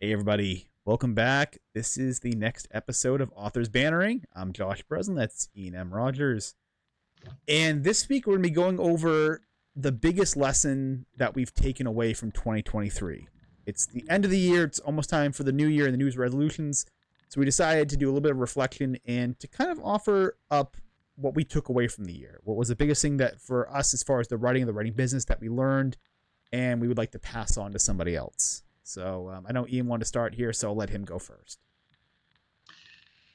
Hey everybody, welcome back. This is the next episode of Authors Bantering. I'm Josh Bresslin, that's Ian M. Rogers. And this week we're going to be going over the biggest lesson that we've taken away from 2023. It's the end of the year, it's almost time for the new year and the New Year's resolutions. So we decided to do a little bit of reflection and to kind of offer up what we took away from the year. What was the biggest thing that for us as far as the writing business that we learned and we would like to pass on to somebody else. So I know Ian wanted to start here, so I'll let him go first.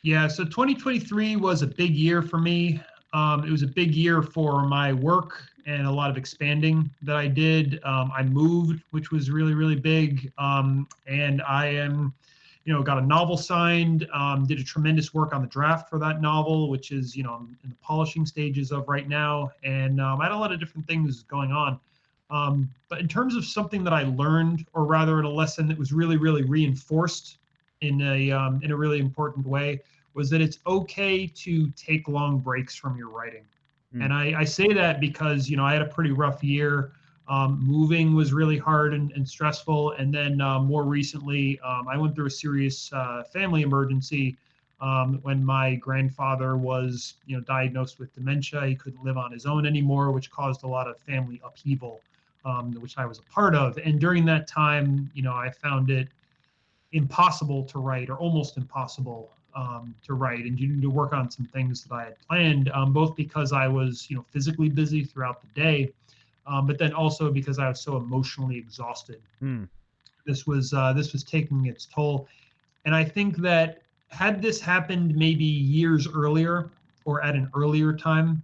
Yeah, so 2023 was a big year for me. It was a big year for my work and a lot of expanding that I did. I moved, which was really, really big. And I got a novel signed, did a tremendous work on the draft for that novel, which is, I'm in the polishing stages of right now. And I had a lot of different things going on. But in terms of something that I learned, or rather in a lesson that was really, really reinforced in a really important way, was that it's okay to take long breaks from your writing. And I say that because, I had a pretty rough year. Moving was really hard and stressful. And then more recently, I went through a serious family emergency when my grandfather was, diagnosed with dementia. He couldn't live on his own anymore, which caused a lot of family upheaval, which I was a part of. And during that time, I found it impossible to write, or almost impossible to write, and to work on some things that I had planned, both because I was, physically busy throughout the day, but then also because I was so emotionally exhausted. This was taking its toll, and I think that had this happened maybe years earlier or at an earlier time,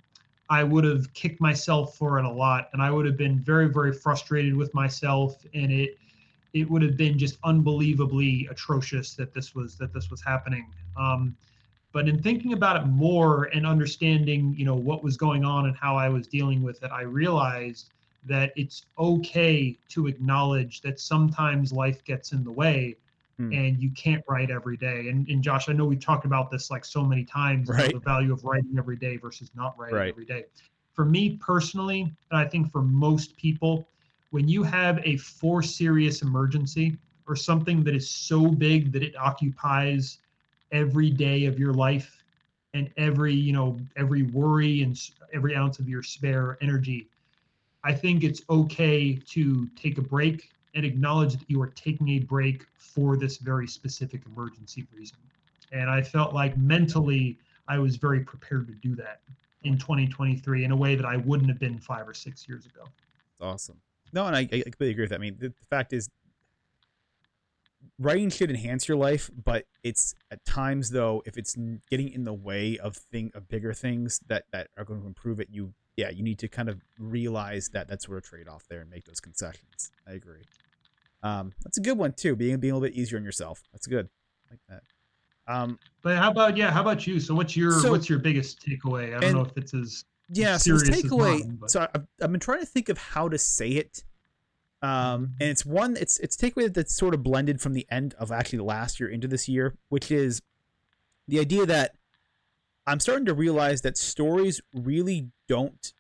I would have kicked myself for it a lot, and I would have been very, very frustrated with myself, and it would have been just unbelievably atrocious that this was happening. But in thinking about it more and understanding, what was going on and how I was dealing with it, I realized that it's okay to acknowledge that sometimes life gets in the way and you can't write every day. And Josh, I know we talked about this like so many times, right? The value of writing every day versus not writing right. every day. For me personally, and I think for most people, when you have a for serious emergency or something that is so big that it occupies every day of your life and every worry and every ounce of your spare energy, I think it's okay to take a break and acknowledge that you are taking a break for this very specific emergency reason. And I felt like mentally I was very prepared to do that in 2023 in a way that I wouldn't have been 5 or 6 years ago. That's awesome. No, and I completely agree with that. I mean, the fact is, writing should enhance your life, but it's at times though, if it's getting in the way of bigger things that are going to improve it, you need to kind of realize that that's sort of trade off there and make those concessions. I agree. That's a good one too. Being a little bit easier on yourself. That's good. I like that. But how about you? So what's your biggest takeaway? I don't know if it's as serious so this takeaway, as mine. But. So I've been trying to think of how to say it. And it's takeaway that's sort of blended from the end of actually the last year into this year, which is the idea that I'm starting to realize that stories really don't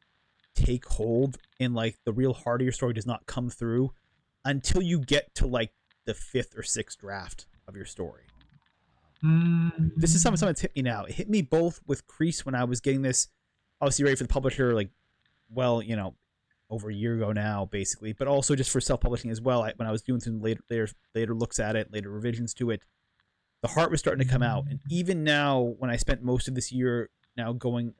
take hold, and like the real heart of your story does not come through until you get to like the 5th or 6th draft of your story. This is something that's hit me now. It hit me both with Crease when I was getting this obviously ready for the publisher, like, well, over a year ago now, basically, but also just for self-publishing as well. When I was doing some later looks at it, later revisions to it, the heart was starting to come out. And even now, when I spent most of this year now going,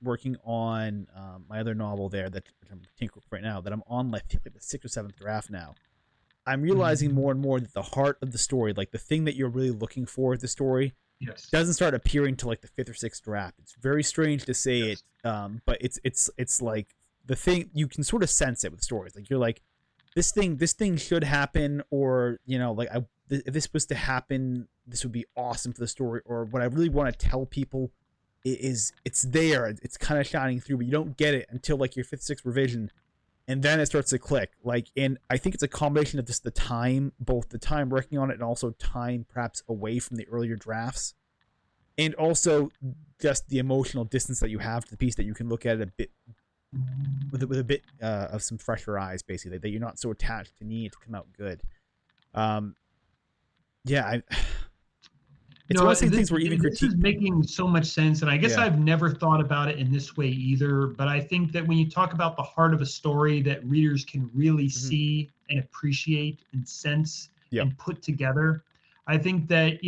working on my other novel there that I'm tinkering right now, that I'm on like the 6th or 7th draft now, I'm realizing more and more that the heart of the story, like the thing that you're really looking for at the story, doesn't start appearing to like the 5th or 6th draft. It's very strange to say it, but it's like the thing, you can sort of sense it with stories. Like you're like, this thing should happen, or if this was to happen, this would be awesome for the story. Or what I really want to tell people is it's there, it's kind of shining through, but you don't get it until like your 5th, 6th revision, and then it starts to click. Like, and I think it's a combination of just the time, both the time working on it and also time perhaps away from the earlier drafts, and also just the emotional distance that you have to the piece, that you can look at it a bit with a bit of some fresher eyes, basically, that you're not so attached to need it to come out good. Yeah, it's one No, of those things where even this critique. is making so much sense, and I guess Yeah. I've never thought about it in this way either. But I think that when you talk about the heart of a story that readers can really Hmm. see and appreciate and sense Yep. and put together, I think that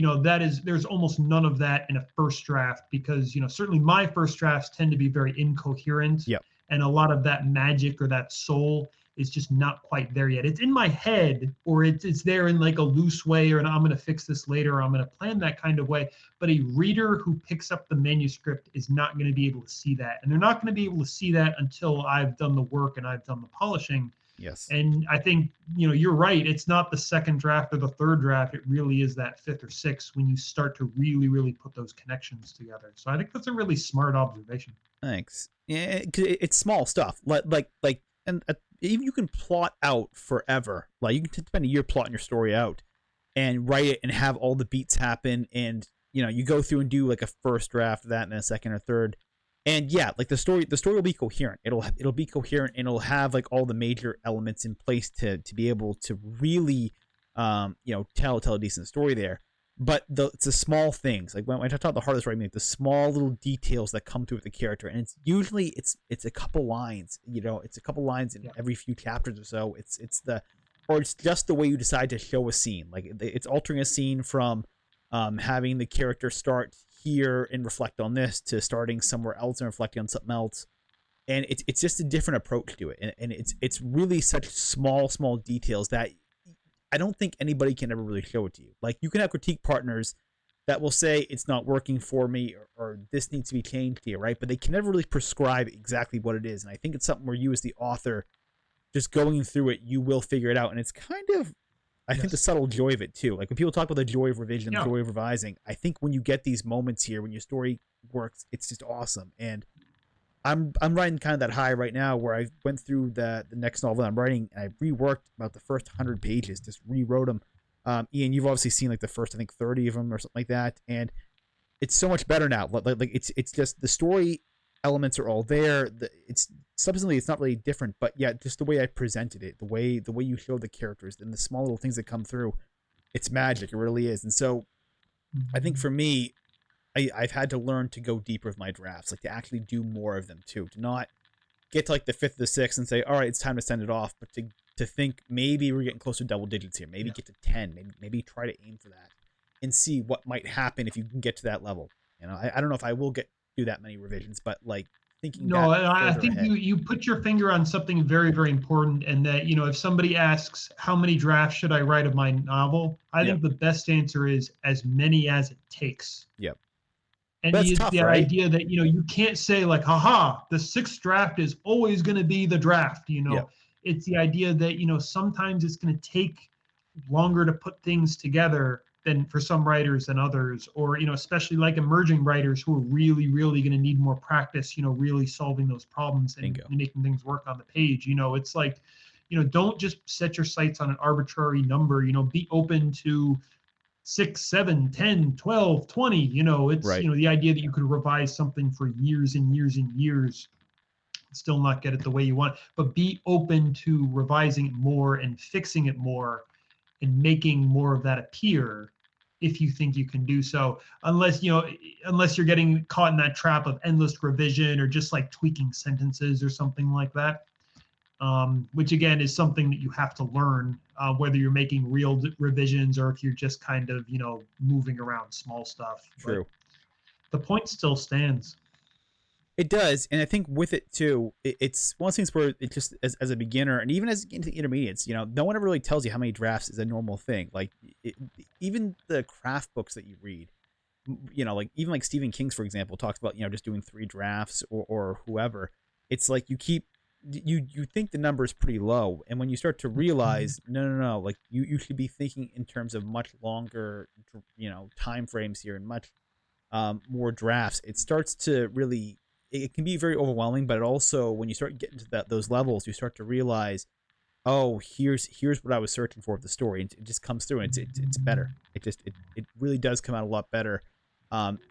there's almost none of that in a first draft because certainly my first drafts tend to be very incoherent, Yep. and a lot of that magic or that soul is just not quite there yet. It's in my head, or it's there in like a loose way, or I'm going to fix this later, or I'm going to plan that kind of way. But a reader who picks up the manuscript is not going to be able to see that. And they're not going to be able to see that until I've done the work and I've done the polishing. Yes. And I think, you're right. It's not the second draft or the third draft. It really is that fifth or sixth when you start to really, really put those connections together. So I think that's a really smart observation. Thanks. Yeah, 'cause it's small stuff. And even you can plot out forever. Like you can spend a year plotting your story out and write it and have all the beats happen, and you go through and do like a first draft of that and a second or third. And yeah, like the story will be coherent. It'll be coherent, and it'll have like all the major elements in place to be able to really tell a decent story there. But it's the small things, like when I talk about the hardest writing, like the small little details that come through with the character, and it's usually it's a couple lines, it's a couple lines in Yeah. every few chapters or so. Or it's just the way you decide to show a scene, like it's altering a scene from having the character start here and reflect on this to starting somewhere else and reflecting on something else, and it's just a different approach to it, and it's really such small details that I don't think anybody can ever really show it to you. Like you can have critique partners that will say it's not working for me, or this needs to be changed here, right? But they can never really prescribe exactly what it is. And I think it's something where you as the author, just going through it, you will figure it out. And it's kind of, I think, the Yes. subtle joy of it too. Like when people talk about the joy of revision, the Yeah. joy of revising, I think when you get these moments here, when your story works, it's just awesome. And I'm writing kind of that high right now where I went through the next novel that I'm writing, and I reworked about the first 100 pages, just rewrote them. Ian, you've obviously seen like the first, I think, 30 of them or something like that, and it's so much better now. Like it's just the story elements are all there. It's substantially it's not really different, but yeah, just the way I presented it, the way you show the characters, and the small little things that come through, it's magic. It really is. And so I think Mhm. for me, I've had to learn to go deeper with my drafts, like to actually do more of them too, to not get to like the fifth or the sixth and say, all right, it's time to send it off, but to think maybe we're getting close to double digits here, maybe Yeah. get to 10, maybe try to aim for that and see what might happen if you can get to that level. I don't know if I will get do that many revisions, but like thinking No, that I further think ahead. you put your finger on something very, very important, and that if somebody asks how many drafts should I write of my novel, I Yep. think the best answer is as many as it takes. Yep. And But it's tough, the right? idea that you can't say like, haha, the sixth draft is always going to be the draft. Yep. It's the idea that sometimes it's going to take longer to put things together than for some writers than others, or especially like emerging writers who are really, really going to need more practice. Really solving those problems and Bingo. making things work on the page. It's like, don't just set your sights on an arbitrary number. Be open to 6, 7, 10, 12, 20. It's Right. the idea that you could revise something for years and years and years, still not get it the way you want, but be open to revising it more and fixing it more and making more of that appear if you think you can do so, unless you're getting caught in that trap of endless revision or just like tweaking sentences or something like that, which again is something that you have to learn, whether you're making real revisions or if you're just kind of moving around small stuff. But True. the point still stands. It does, and I think with it too, it's one of those things where it just as a beginner, and even as into intermediates, no one ever really tells you how many drafts is a normal thing. Like it, even the craft books that you read, like even like Stephen King's, for example, talks about just doing 3 drafts, or whoever. It's like you think the number is pretty low, and when you start to realize no, like you should be thinking in terms of much longer time frames here, and much more drafts, it starts to really, it can be very overwhelming. But it also, when you start getting to those levels, you start to realize, oh, here's what I was searching for with the story, and it just comes through, and it's better. It really does come out a lot better,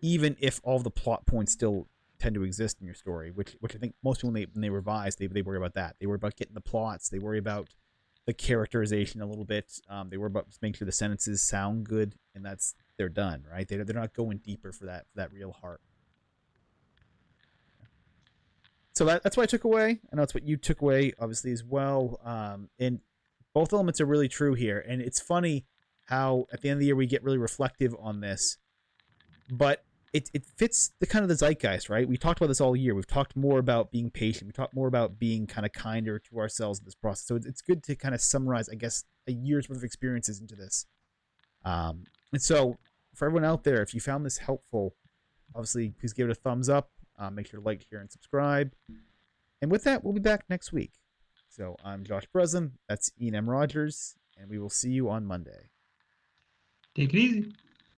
even if all the plot points still tend to exist in your story, which I think most people, when they revise, they worry about that. They worry about getting the plots. They worry about the characterization a little bit. They were about just making sure the sentences sound good, and they're done, right? They're not going deeper for that real heart. So that's what I took away. I know that's what you took away, obviously, as well. And both elements are really true here. And it's funny how at the end of the year we get really reflective on this, but it fits the kind of the zeitgeist, right? We talked about this all year. We've talked more about being patient. We talked more about being kind of kinder to ourselves in this process. So it's good to kind of summarize, I guess, a year's worth of experiences into this. And so for everyone out there, if you found this helpful, obviously please give it a thumbs up. Make sure to like, share, and subscribe. And with that, we'll be back next week. So I'm Josh Breslin. That's Ian M. Rogers, and we will see you on Monday. Take it easy.